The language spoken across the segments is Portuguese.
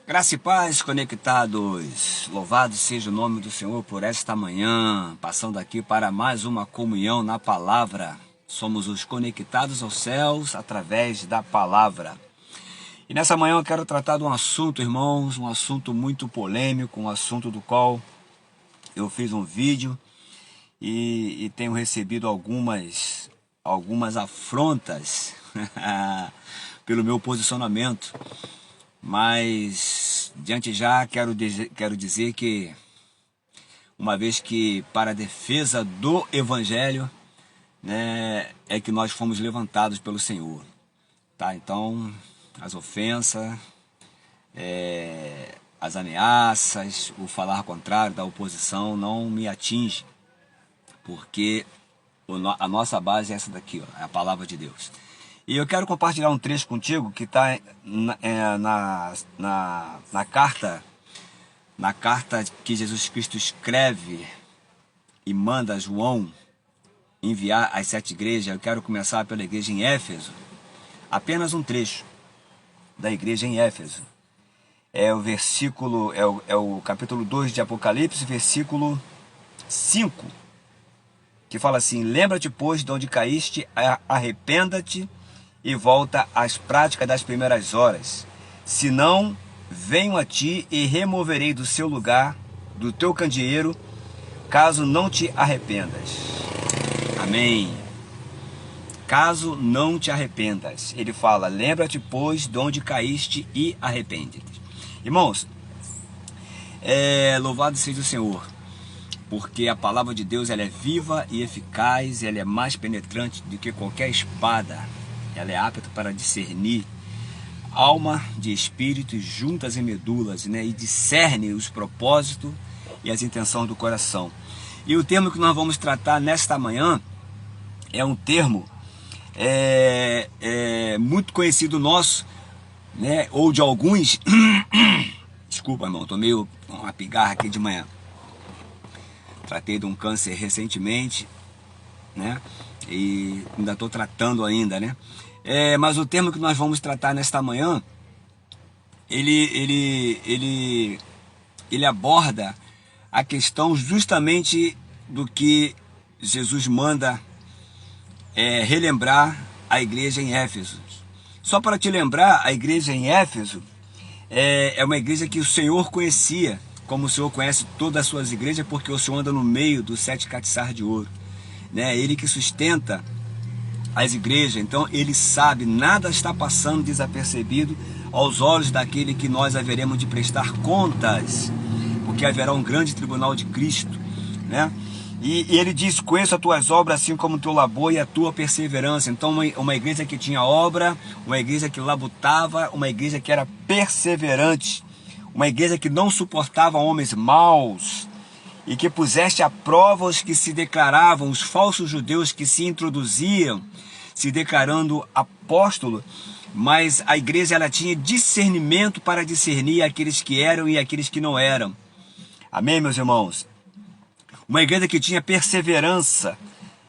Graça e paz, conectados. Louvado seja o nome do Senhor por esta manhã, passando aqui para mais uma comunhão na palavra. Somos os conectados aos céus através da palavra. E nessa manhã eu quero tratar de um assunto, irmãos, um assunto muito polêmico, um assunto do qual eu fiz um vídeo e tenho recebido algumas afrontas pelo meu posicionamento. Mas, diante já, quero dizer que, uma vez que para a defesa do Evangelho, né, é que nós fomos levantados pelo Senhor. Tá? Então, as ofensas, as ameaças, o falar contrário da oposição não me atinge, porque a nossa base é essa daqui, ó, é a palavra de Deus. E eu quero compartilhar um trecho contigo que está na carta que Jesus Cristo escreve e manda João enviar às 7 igrejas. Eu quero começar pela igreja em Éfeso. Apenas um trecho da igreja em Éfeso. É o versículo, é o capítulo 2 de Apocalipse, versículo 5, que fala assim: lembra-te, pois, de onde caíste, arrependa-te e volta às práticas das primeiras horas. Senão, venho a ti e removerei do seu lugar, do teu candeeiro, caso não te arrependas. Amém. Caso não te arrependas. Ele fala: lembra-te, pois, de onde caíste e arrepende-te. Irmãos, louvado seja o Senhor, porque a palavra de Deus, ela é viva e eficaz, ela é mais penetrante do que qualquer espada. Ela é apta para discernir alma de espírito, juntas e medulas, né? E discerne os propósitos e as intenções do coração. E o termo que nós vamos tratar nesta manhã é um termo muito conhecido nosso, né? Ou de alguns. Desculpa, irmão, tomei uma pigarra aqui de manhã. Tratei de um câncer recentemente, né? E ainda estou tratando ainda, né? Mas o termo que nós vamos tratar nesta manhã, ele aborda a questão justamente do que Jesus manda relembrar a igreja em Éfeso. Só para te lembrar, a igreja em Éfeso é uma igreja que o Senhor conhecia, como o Senhor conhece todas as suas igrejas, porque o Senhor anda no meio dos 7 castiçais de ouro, né? Ele que sustenta as igrejas, então ele sabe, nada está passando desapercebido aos olhos daquele que nós haveremos de prestar contas, porque haverá um grande tribunal de Cristo, né? E ele diz: conheço as tuas obras, assim como o teu labor e a tua perseverança. Então uma igreja que tinha obra, uma igreja que labutava, uma igreja que era perseverante, uma igreja que não suportava homens maus, e que puseste à prova os que se declaravam, os falsos judeus que se introduziam, se declarando apóstolo, mas a igreja, ela tinha discernimento para discernir aqueles que eram e aqueles que não eram. Amém, meus irmãos? Uma igreja que tinha perseverança,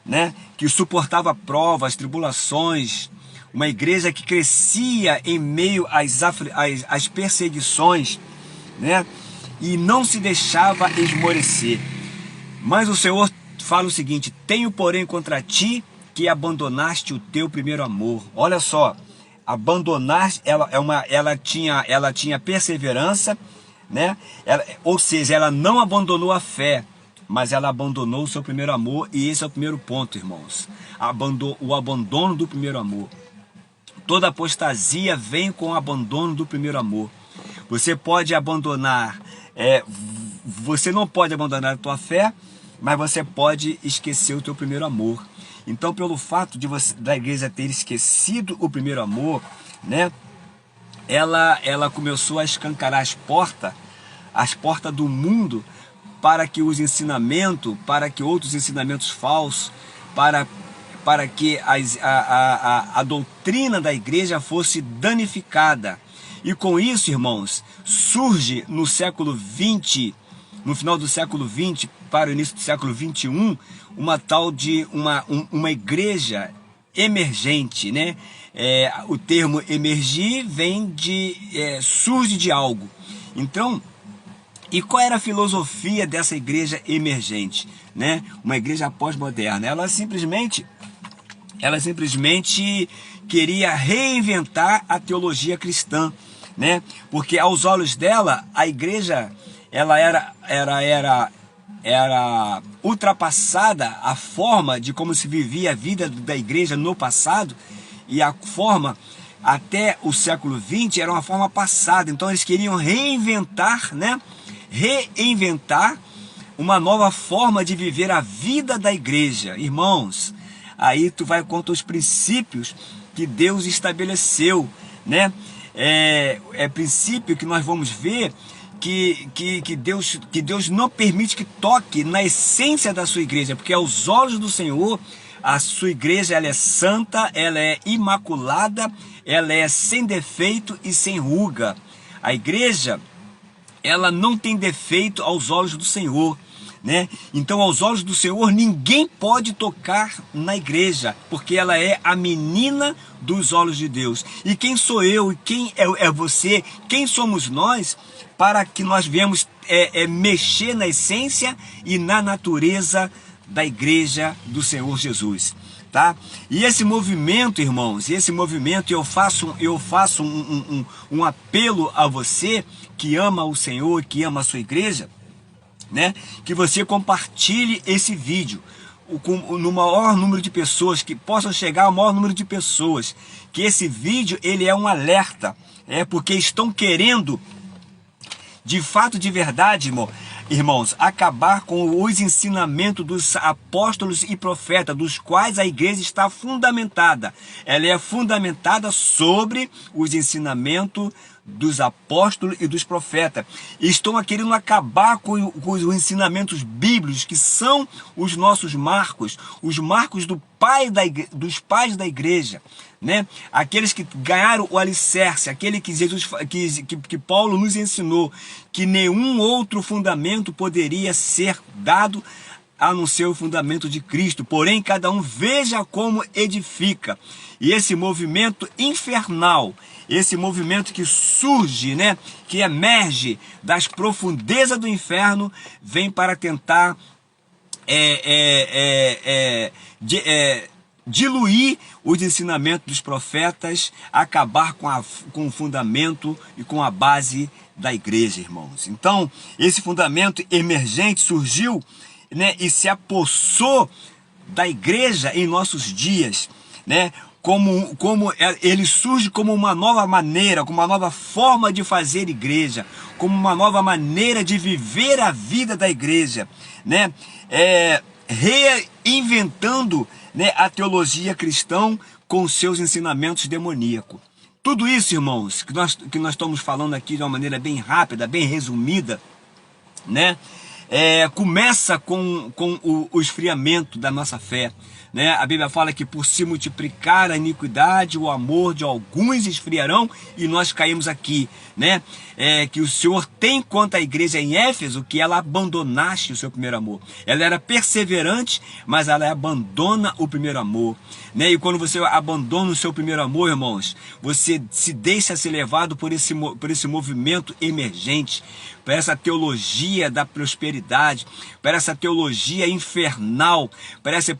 né? Que suportava provas, tribulações, uma igreja que crescia em meio às perseguições, né? E não se deixava esmorecer. Mas o Senhor fala o seguinte: tenho porém contra ti que abandonaste o teu primeiro amor. Olha só, abandonaste, ela tinha perseverança, né? Ou seja, ela não abandonou a fé, mas ela abandonou o seu primeiro amor. E esse é o primeiro ponto, irmãos: o abandono do primeiro amor. Toda apostasia vem com o abandono do primeiro amor. Você pode abandonar, você não pode abandonar a tua fé, mas você pode esquecer o teu primeiro amor. Então, pelo fato da igreja ter esquecido o primeiro amor, né, ela começou a escancarar as portas do mundo, para que os ensinamentos, para que outros ensinamentos falsos, para que a doutrina da igreja fosse danificada. E com isso, irmãos, surge no século XX, no final do século XX para o início do século XXI, uma tal de uma igreja emergente, né? O termo emergir vem de surge de algo. Então, e qual era a filosofia dessa igreja emergente, né? Uma igreja pós-moderna. Ela simplesmente queria reinventar a teologia cristã, né? Porque aos olhos dela, a igreja ela era ultrapassada, a forma de como se vivia a vida da igreja no passado, e a forma até o século XX era uma forma passada. Então eles queriam reinventar, né? Reinventar uma nova forma de viver a vida da igreja. Irmãos, aí tu vai contra os princípios que Deus estabeleceu, né? É princípio que nós vamos ver que Deus não permite que toque na essência da sua igreja, porque aos olhos do Senhor, a sua igreja ela é santa, ela é imaculada, ela é sem defeito e sem ruga. A igreja, ela não tem defeito aos olhos do Senhor, né? Então, aos olhos do Senhor, ninguém pode tocar na igreja, porque ela é a menina dos olhos de Deus. E quem sou eu e quem é você, quem somos nós, para que nós venhamos mexer na essência e na natureza da igreja do Senhor Jesus, tá? E esse movimento, irmãos, eu faço um apelo a você que ama o Senhor, que ama a sua igreja, né? Que você compartilhe esse vídeo no maior número de pessoas, que possam chegar ao maior número de pessoas, que esse vídeo ele é um alerta, porque estão querendo, de fato, de verdade, irmãos, acabar com os ensinamentos dos apóstolos e profetas, dos quais a igreja está fundamentada. Ela é fundamentada sobre os ensinamentos dos apóstolos e dos profetas. Estão querendo acabar com os ensinamentos bíblicos, que são os nossos marcos, os marcos dos pais da igreja, né? Aqueles que ganharam o alicerce, aquele que Paulo nos ensinou, que nenhum outro fundamento poderia ser dado a não ser o fundamento de Cristo. Porém, cada um veja como edifica. E esse movimento infernal, esse movimento que surge, né, que emerge das profundezas do inferno, vem para tentar diluir os ensinamentos dos profetas, acabar com o fundamento e com a base da igreja, irmãos. Então, esse fundamento emergente surgiu, né, e se apossou da igreja em nossos dias, né? Como ele surge como uma nova maneira, como uma nova forma de fazer igreja, como uma nova maneira de viver a vida da igreja, né? Reinventando, né, a teologia cristã com seus ensinamentos demoníacos. Tudo isso, irmãos, que nós estamos falando aqui de uma maneira bem rápida, bem resumida, né? Começa com o esfriamento da nossa fé, né? A Bíblia fala que por se multiplicar a iniquidade, o amor de alguns esfriarão, e nós caímos aqui, né? Que o Senhor tem contra a igreja em Éfeso, que ela abandonaste o seu primeiro amor. Ela era perseverante, mas ela abandona o primeiro amor, né? E quando você abandona o seu primeiro amor, irmãos, você se deixa ser levado por esse movimento emergente, para essa teologia da prosperidade, para essa teologia infernal, para essa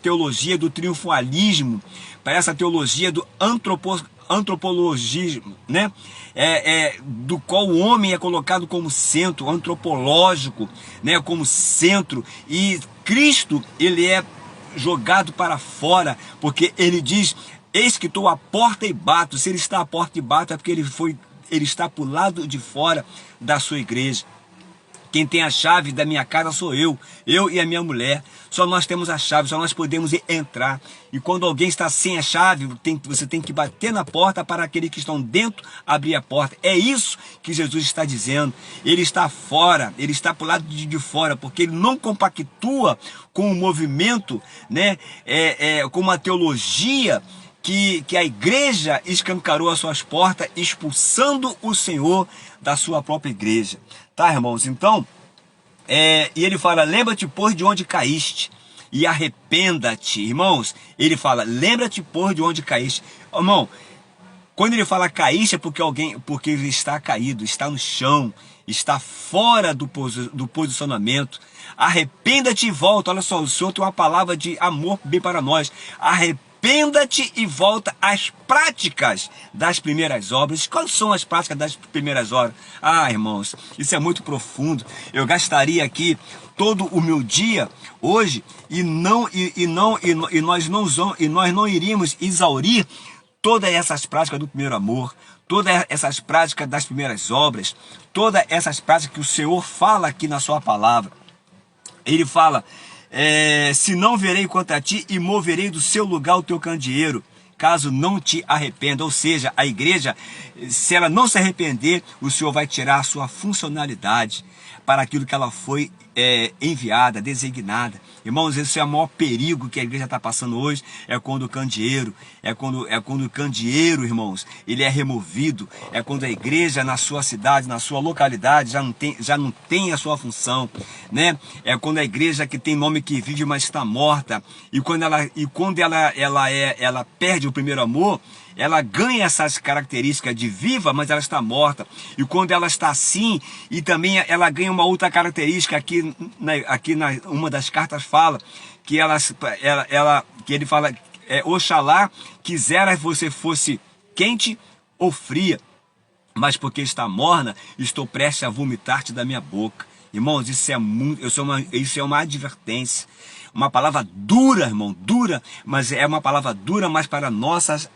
teologia do triunfalismo, para essa teologia do antropologismo, né? Do qual o homem é colocado como centro, antropológico, né? Como centro, e Cristo, ele é jogado para fora, porque ele diz: eis que estou à porta e bato. Se ele está à porta e bate, é porque ele está para o lado de fora da sua igreja. Quem tem a chave da minha casa sou eu e a minha mulher. Só nós temos a chave, só nós podemos entrar. E quando alguém está sem a chave, você tem que bater na porta para aqueles que estão dentro abrir a porta. É isso que Jesus está dizendo. Ele está fora, ele está para o lado de fora, porque ele não compactua com o movimento, né? Com uma teologia que a igreja escancarou as suas portas, expulsando o Senhor da sua própria igreja. Tá, irmãos? Então, e ele fala: lembra-te, pois, de onde caíste, e arrependa-te. Irmãos, ele fala, lembra-te, por de onde caíste. Irmão, quando ele fala caíste é porque ele está caído, está no chão, está fora do posicionamento. Arrependa-te e volta. Olha só, o Senhor tem uma palavra de amor bem para nós. Arrependa-te e volta às práticas das primeiras obras. Quais são as práticas das primeiras obras? Ah, irmãos, isso é muito profundo. Eu gastaria aqui todo o meu dia hoje e nós não iríamos exaurir todas essas práticas do primeiro amor, todas essas práticas das primeiras obras, todas essas práticas que o Senhor fala aqui na sua palavra. Ele fala, se não verei contra ti e moverei do seu lugar o teu candeeiro, caso não te arrependa. Ou seja, a igreja, se ela não se arrepender, o Senhor vai tirar a sua funcionalidade para aquilo que ela foi enviada, designada. Irmãos, esse é o maior perigo que a igreja está passando hoje, é quando o candeeiro, irmãos, ele é removido, é quando a igreja na sua cidade, na sua localidade, já não tem a sua função, né? É quando a igreja que tem nome que vive, mas está morta, e quando ela perde o primeiro amor, ela ganha essas características de viva, mas ela está morta. E quando ela está assim, e também ela ganha uma outra característica, uma das cartas fala, que ele fala, oxalá quisera você fosse quente ou fria, mas porque está morna, estou prestes a vomitar-te da minha boca. Irmãos, isso é uma advertência, uma palavra dura, irmão, dura, mas é uma palavra dura, mas para nossa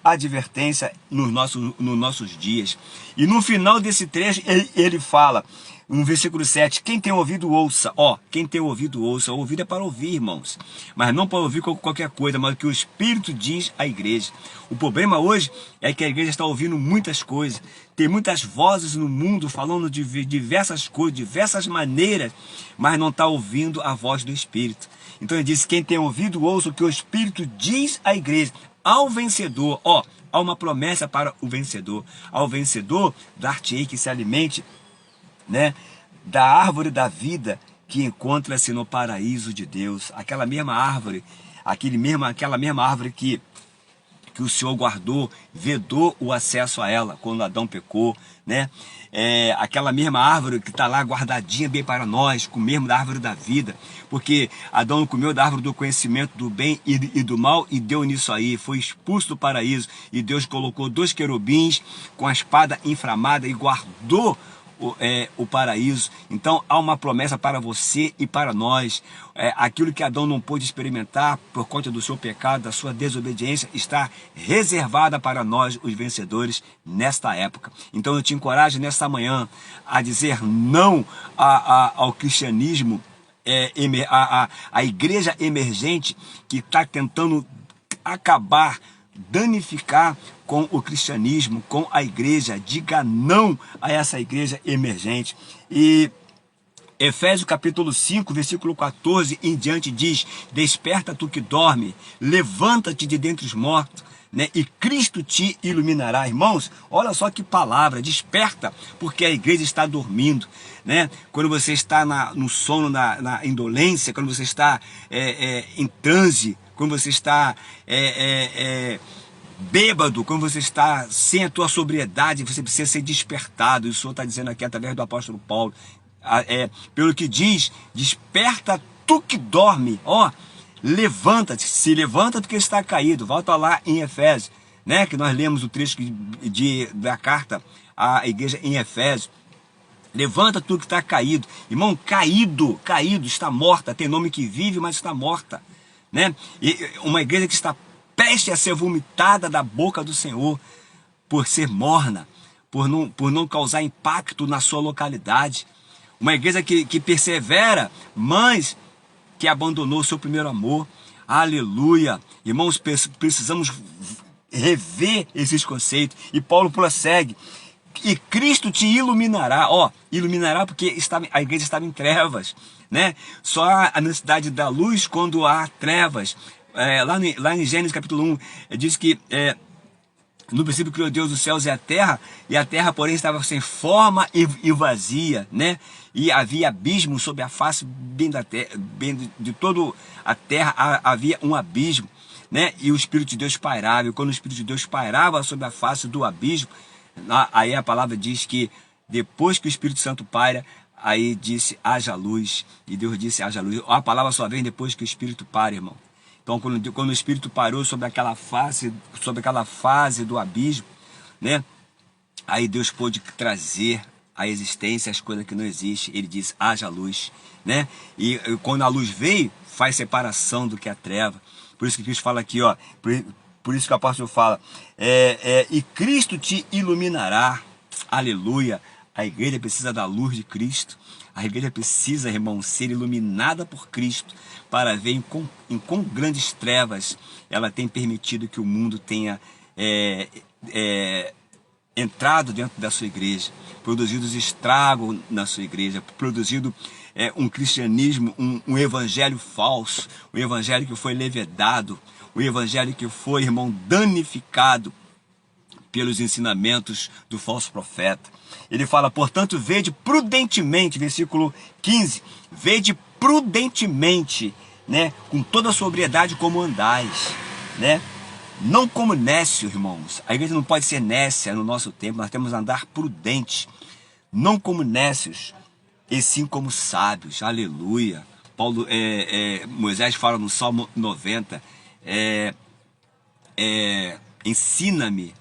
advertência nos nossos dias. E no final desse trecho, ele fala, no versículo 7, quem tem ouvido ouça. Quem tem ouvido ouça. O ouvido é para ouvir, irmãos, mas não para ouvir qualquer coisa, mas o que o Espírito diz à igreja. O problema hoje é que a igreja está ouvindo muitas coisas, tem muitas vozes no mundo falando de diversas coisas, diversas maneiras, mas não está ouvindo a voz do Espírito. Então ele diz, quem tem ouvido ouça o que o Espírito diz à igreja. Ao vencedor, há uma promessa para o vencedor. Ao vencedor, dar-te-ei que se alimente, né, da árvore da vida que encontra-se no paraíso de Deus. Aquela mesma árvore, aquela mesma árvore que o Senhor guardou, vedou o acesso a ela quando Adão pecou, né? Aquela mesma árvore que está lá guardadinha bem para nós, comemos da árvore da vida, porque Adão comeu da árvore do conhecimento do bem e do mal e deu nisso aí, foi expulso do paraíso, e Deus colocou 2 querubins com a espada inflamada e guardou o paraíso. Então há uma promessa para você e para nós. Aquilo que Adão não pôde experimentar por conta do seu pecado, da sua desobediência, está reservada para nós, os vencedores, nesta época. Então eu te encorajo nesta manhã a dizer não ao cristianismo, a igreja emergente que está tentando acabar, danificar com o cristianismo, com a igreja. Diga não a essa igreja emergente. E Efésios capítulo 5, versículo 14 em diante diz, desperta tu que dorme, levanta-te de dentre os mortos, né, e Cristo te iluminará. Irmãos, olha só que palavra, desperta, porque a igreja está dormindo, né? Quando você está no sono, na indolência, quando você está em transe, quando você está bêbado, quando você está sem a tua sobriedade, você precisa ser despertado. E o Senhor está dizendo aqui através do apóstolo Paulo, pelo que diz, desperta tu que dorme, levanta-te, se levanta porque está caído. Volta lá em Efésios, né, que nós lemos o trecho da carta à igreja em Efésios. Levanta tu que está caído. Irmão, caído, está morta, tem nome que vive, mas está morta, né? E uma igreja que está prestes a ser vomitada da boca do Senhor, por ser morna, por não causar impacto na sua localidade. Uma igreja que persevera, mas que abandonou o seu primeiro amor. Aleluia! Irmãos, precisamos rever esses conceitos. E Paulo prossegue, e Cristo te iluminará. Iluminará porque a igreja estava em trevas, né? Só há a necessidade da luz quando há trevas. Lá em Gênesis capítulo 1, diz que No princípio criou Deus os céus e a terra, porém, estava sem forma e vazia, né? E havia abismo sobre a face bem da terra, bem de toda a terra havia um abismo, né? E o Espírito de Deus pairava. E quando o Espírito de Deus pairava sobre a face do abismo, aí a palavra diz que depois que o Espírito Santo paira, aí disse haja luz, e Deus disse haja luz. A palavra só vem depois que o Espírito para, irmão. Então, quando o Espírito parou sobre aquela fase do abismo, né? Aí Deus pôde trazer à existência as coisas que não existem. Ele diz, haja luz, né? E quando a luz veio, faz separação do que é a treva. Por isso que Cristo fala aqui, ó. Por isso que o apóstolo fala, e Cristo te iluminará. Aleluia. A igreja precisa da luz de Cristo. A igreja precisa, irmão, ser iluminada por Cristo para ver em quão grandes trevas ela tem permitido que o mundo tenha entrado dentro da sua igreja, produzido estrago na sua igreja, produzido um cristianismo, um evangelho falso, um evangelho que foi levedado, um evangelho que foi, irmão, danificado pelos ensinamentos do falso profeta. Ele fala, portanto, vede prudentemente, versículo 15, vede prudentemente, né, com toda a sobriedade como andais, né, não como nécio, irmãos. A igreja não pode ser nécia no nosso tempo, nós temos que andar prudente, não como nécios, e sim como sábios, aleluia. Moisés fala no Salmo 90, ensina-me,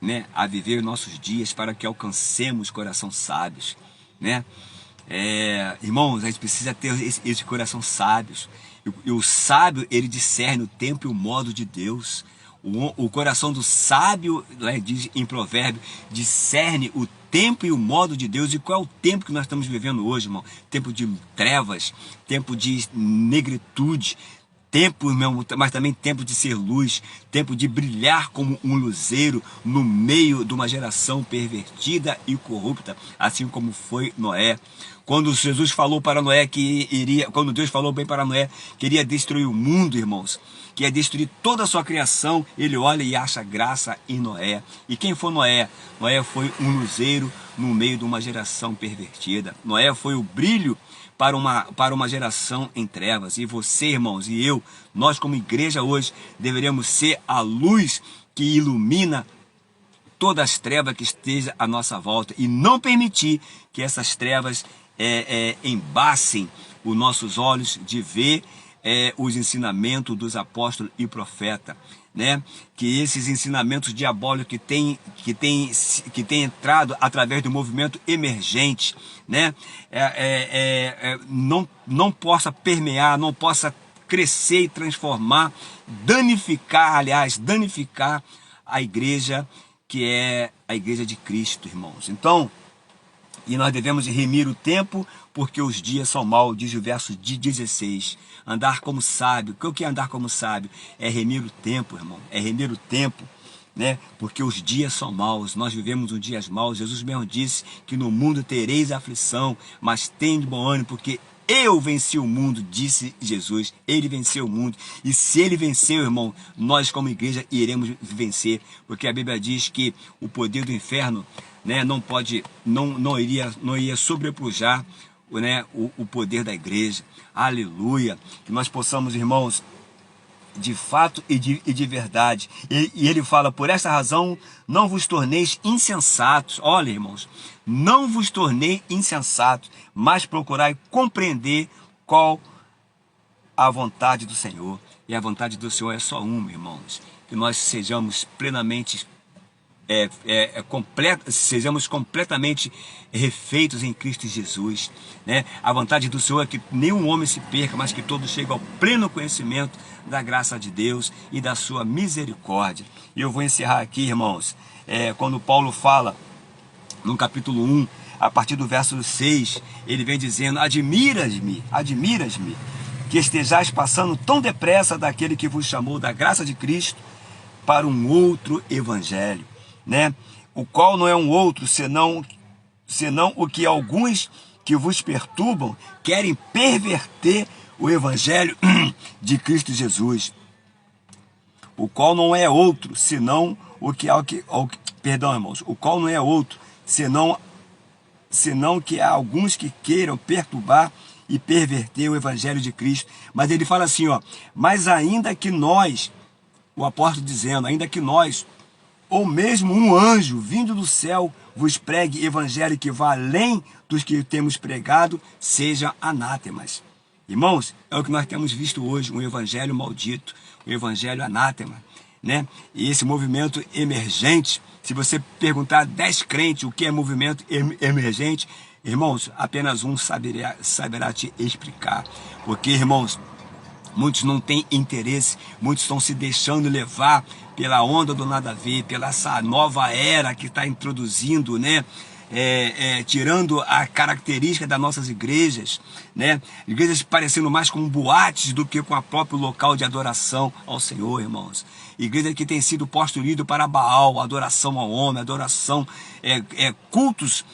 né, a viver nossos dias para que alcancemos coração sábios, né? Irmãos, a gente precisa ter esse coração sábios. E o sábio, ele discerne o tempo e o modo de Deus. O coração do sábio, diz em provérbio, discerne o tempo e o modo de Deus. E qual é o tempo que nós estamos vivendo hoje, irmão? Tempo de trevas, tempo de negritude, tempo, mas também tempo de ser luz, tempo de brilhar como um luzeiro no meio de uma geração pervertida e corrupta, assim como foi Noé. Quando Jesus falou para Noé quando Deus falou bem para Noé, que iria destruir o mundo, irmãos, que ia destruir toda a sua criação, ele olha e acha graça em Noé. E quem foi Noé? Noé foi um luzeiro no meio de uma geração pervertida. Noé foi o brilho para uma geração em trevas. E você, irmãos, e eu, nós como igreja hoje, deveríamos ser a luz que ilumina todas as trevas que estejam à nossa volta e não permitir que essas trevas embacem os nossos olhos de ver os ensinamentos dos apóstolos e profetas, né? Que esses ensinamentos diabólicos que tem entrado através do movimento emergente, né? Não possa permear, não possa crescer e transformar, danificar a igreja, que é a igreja de Cristo, irmãos. Então, e nós devemos remir o tempo, porque os dias são maus, diz o verso 16. Andar como sábio. O que é andar como sábio? É remir o tempo, irmão. É remir o tempo, né? Porque os dias são maus. Nós vivemos os dias maus. Jesus mesmo disse que no mundo tereis aflição, mas tende bom ânimo, porque eu venci o mundo, disse Jesus. Ele venceu o mundo. E se ele venceu, irmão, nós como igreja iremos vencer. Porque a Bíblia diz que o poder do inferno, né, não iria sobrepujar, né, o poder da igreja. Aleluia. Que nós possamos, irmãos, de fato e de verdade. E ele fala, por essa razão não vos torneis insensatos. Olha, irmãos, não vos tornei insensatos, mas procurai compreender qual a vontade do Senhor. E a vontade do Senhor é só uma, irmãos. Que nós sejamos plenamente sejamos completamente refeitos em Cristo Jesus, né? A vontade do Senhor é que nenhum homem se perca, mas que todos cheguem ao pleno conhecimento da graça de Deus e da sua misericórdia. E eu vou encerrar aqui, irmãos, quando Paulo fala no capítulo 1, a partir do verso 6, ele vem dizendo, admiras-me, que estejais passando tão depressa daquele que vos chamou da graça de Cristo para um outro evangelho, né? O qual não é um outro, senão o que alguns que vos perturbam querem perverter o evangelho de Cristo Jesus, o qual não é outro, senão perdão, irmãos, o qual não é outro, senão que há alguns que queiram perturbar e perverter o evangelho de Cristo. Mas ele fala assim, ó, mas ainda que nós, o apóstolo dizendo, ainda que nós, ou mesmo um anjo vindo do céu, vos pregue evangelho que vá além dos que temos pregado, sejam anátemas. Irmãos, é o que nós temos visto hoje, um evangelho maldito, um evangelho anátema, né? E esse movimento emergente, se você perguntar a 10 crentes o que é movimento emergente, irmãos, apenas um saberá te explicar. Porque, irmãos, muitos não têm interesse, muitos estão se deixando levar pela onda do nada a ver, pela essa nova era que está introduzindo, né? Tirando a característica das nossas igrejas, né? Igrejas parecendo mais com boates do que com a próprio local de adoração ao Senhor, irmãos. Igreja que tem sido posterido para Baal, adoração ao homem, adoração, cultos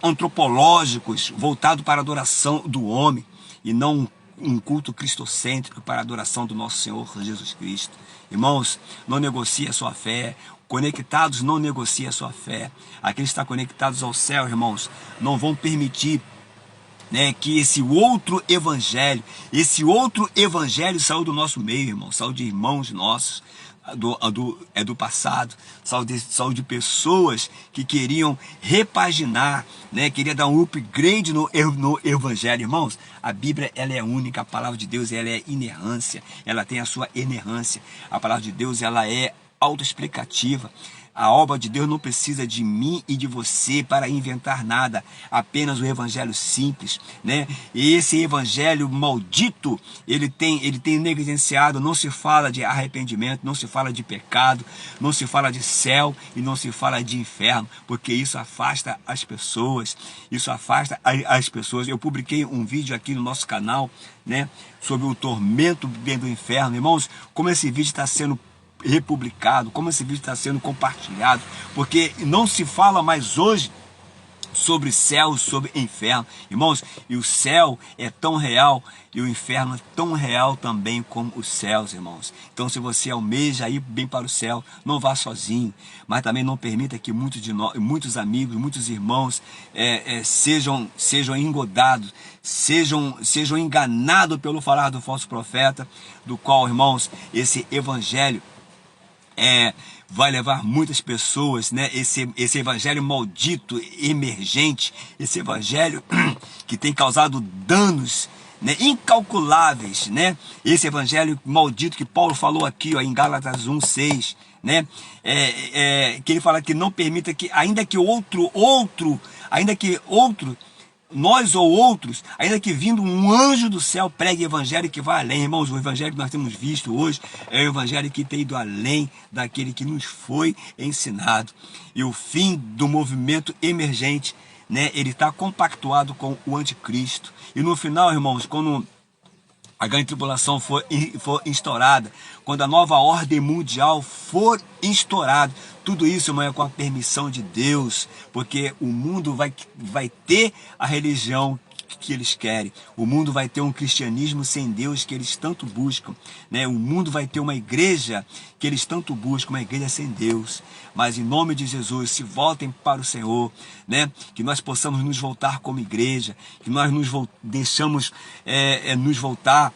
antropológicos voltados para a adoração do homem e não um culto cristocêntrico para a adoração do nosso Senhor Jesus Cristo. Irmãos, não negocie a sua fé. Conectados, não negocie a sua fé. Aqueles que estão conectados ao céu, irmãos, não vão permitir, né, que esse outro evangelho saiu do nosso meio, irmão, saiu de irmãos nossos, do passado, saiu de pessoas que queriam repaginar, né, queria dar um upgrade no evangelho. Irmãos, a Bíblia, ela é única, a palavra de Deus, ela é inerrância, ela tem a sua inerrância, a palavra de Deus, ela é autoexplicativa. A obra de Deus não precisa de mim e de você para inventar nada, apenas o evangelho simples, né? E esse evangelho maldito, ele tem negligenciado, não se fala de arrependimento, não se fala de pecado, não se fala de céu e não se fala de inferno, porque isso afasta as pessoas, as pessoas. Eu publiquei um vídeo aqui no nosso canal, né, sobre o tormento dentro do inferno. Irmãos, como esse vídeo está sendo republicado, como esse vídeo está sendo compartilhado, porque não se fala mais hoje sobre céu, sobre inferno, irmãos, e o céu é tão real e o inferno é tão real também como os céus, irmãos. Então, se você almeja ir bem para o céu, não vá sozinho, mas também não permita que muitos amigos, muitos irmãos sejam engodados, sejam enganados pelo falar do falso profeta, do qual, irmãos, esse evangelho vai levar muitas pessoas, né? Esse evangelho maldito, emergente, esse evangelho que tem causado danos, né, incalculáveis, né? Esse evangelho maldito que Paulo falou aqui, ó, em Gálatas 1:6, né? Que ele fala que não permita que, ainda que nós ou outros, ainda que vindo um anjo do céu pregue evangelho que vai além. Irmãos, o evangelho que nós temos visto hoje é o evangelho que tem ido além daquele que nos foi ensinado. E o fim do movimento emergente, né, ele está compactuado com o anticristo. E no final, irmãos, quando a grande tribulação for instaurada, quando a nova ordem mundial for instaurada, tudo isso, irmão, é com a permissão de Deus, porque o mundo vai ter a religião que eles querem. O mundo vai ter um cristianismo sem Deus que eles tanto buscam, né? O mundo vai ter uma igreja que eles tanto buscam, uma igreja sem Deus. Mas em nome de Jesus, se voltem para o Senhor, né? Que nós possamos nos voltar como igreja, que nós deixamos nos voltar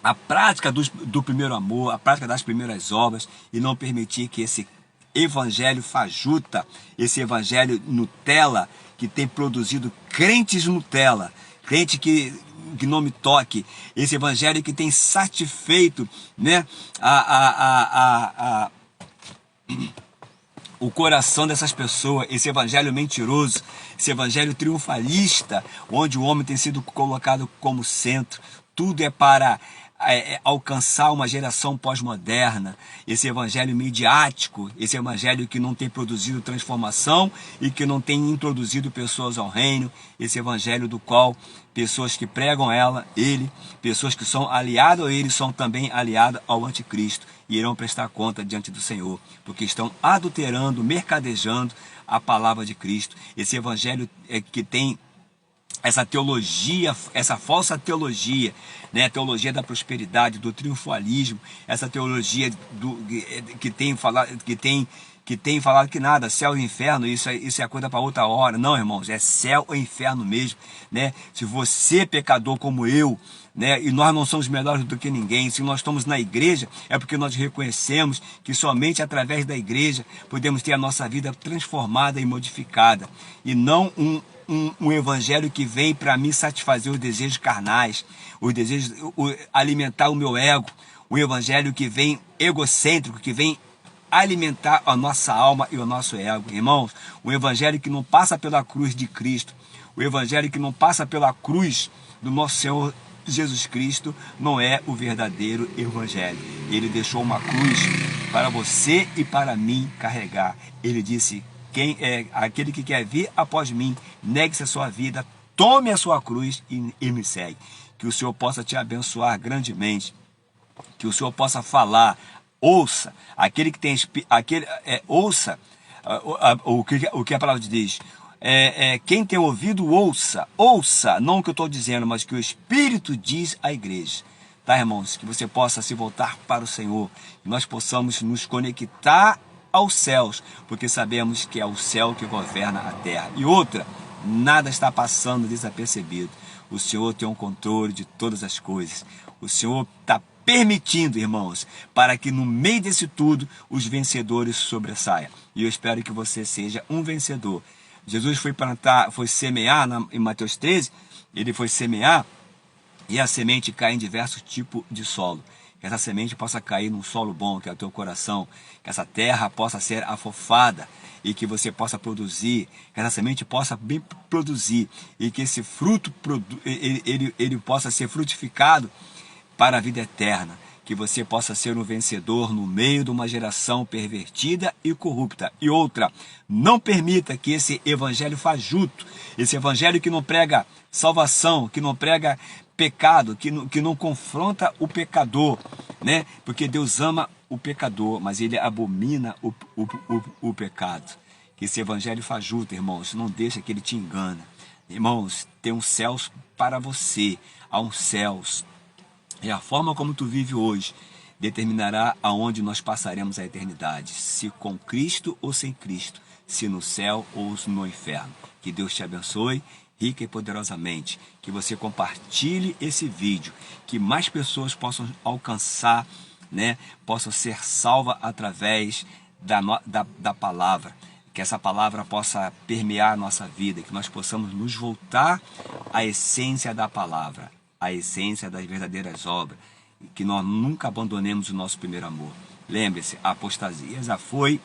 à prática do primeiro amor, à prática das primeiras obras, e não permitir que esse evangelho fajuta, esse evangelho Nutella, que tem produzido crentes Nutella, crente que não me toque, esse evangelho que tem satisfeito, né, o coração dessas pessoas, esse evangelho mentiroso, esse evangelho triunfalista, onde o homem tem sido colocado como centro, tudo é para alcançar uma geração pós-moderna, esse evangelho midiático, esse evangelho que não tem produzido transformação e que não tem introduzido pessoas ao reino, esse evangelho do qual pessoas que pregam ele, pessoas que são aliadas a ele, são também aliadas ao anticristo e irão prestar conta diante do Senhor, porque estão adulterando, mercadejando a palavra de Cristo. Esse evangelho que tem essa teologia, essa falsa teologia, né? A teologia da prosperidade, do triunfalismo, essa teologia que tem que tem falado que nada, céu e inferno, isso é coisa para outra hora. Não, irmãos, é céu ou inferno mesmo, né? Se você, pecador como eu, né, e nós não somos melhores do que ninguém, se nós estamos na igreja, é porque nós reconhecemos que somente através da igreja podemos ter a nossa vida transformada e modificada, e não um evangelho que vem para me satisfazer os desejos carnais, os desejos, alimentar o meu ego, o evangelho que vem egocêntrico, que vem alimentar a nossa alma e o nosso ego. Irmãos, o evangelho que não passa pela cruz de Cristo, o evangelho que não passa pela cruz do nosso Senhor Jesus Cristo, não é o verdadeiro evangelho. Ele deixou uma cruz para você e para mim carregar. Ele disse: quem é aquele que quer vir após mim, negue-se a sua vida, tome a sua cruz e me segue. Que o Senhor possa te abençoar grandemente, que o Senhor possa falar. Ouça, aquele que tem, ouça o que a palavra diz. Quem tem ouvido, ouça, não o que eu estou dizendo, mas que o Espírito diz à igreja. Tá, irmãos? Que você possa se voltar para o Senhor, que nós possamos nos conectar aos céus, porque sabemos que é o céu que governa a terra. E outra, nada está passando desapercebido. O Senhor tem um controle de todas as coisas. O Senhor está permitindo, irmãos, para que no meio desse tudo os vencedores sobressaiam. E eu espero que você seja um vencedor. Jesus foi semear em Mateus 13, ele foi semear e a semente cai em diversos tipos de solo. Que essa semente possa cair num solo bom, que é o teu coração, que essa terra possa ser afofada e que você possa produzir, que essa semente possa bem produzir e que esse fruto ele possa ser frutificado para a vida eterna, que você possa ser um vencedor no meio de uma geração pervertida e corrupta. E outra, não permita que esse evangelho fajuto, esse evangelho que não prega salvação, que não prega pecado, que não confronta o pecador, né? Porque Deus ama o pecador, mas ele abomina o pecado. Que esse evangelho fajuto, irmãos, não deixa que ele te engane. Irmãos, tem um céus para você, há um céus. E a forma como tu vive hoje determinará aonde nós passaremos a eternidade, se com Cristo ou sem Cristo, se no céu ou no inferno. Que Deus te abençoe, rica e poderosamente, que você compartilhe esse vídeo, que mais pessoas possam alcançar, né, possam ser salvas através da palavra, que essa palavra possa permear a nossa vida, que nós possamos nos voltar à essência da palavra, a essência das verdadeiras obras, que nós nunca abandonemos o nosso primeiro amor. Lembre-se, a apostasia já foi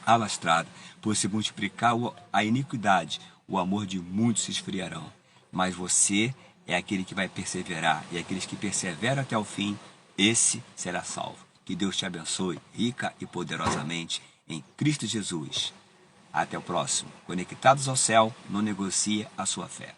alastrada, por se multiplicar a iniquidade, o amor de muitos se esfriarão. Mas você é aquele que vai perseverar, e aqueles que perseveram até o fim, esse será salvo. Que Deus te abençoe, rica e poderosamente, em Cristo Jesus. Até o próximo. Conectados ao céu, não negocie a sua fé.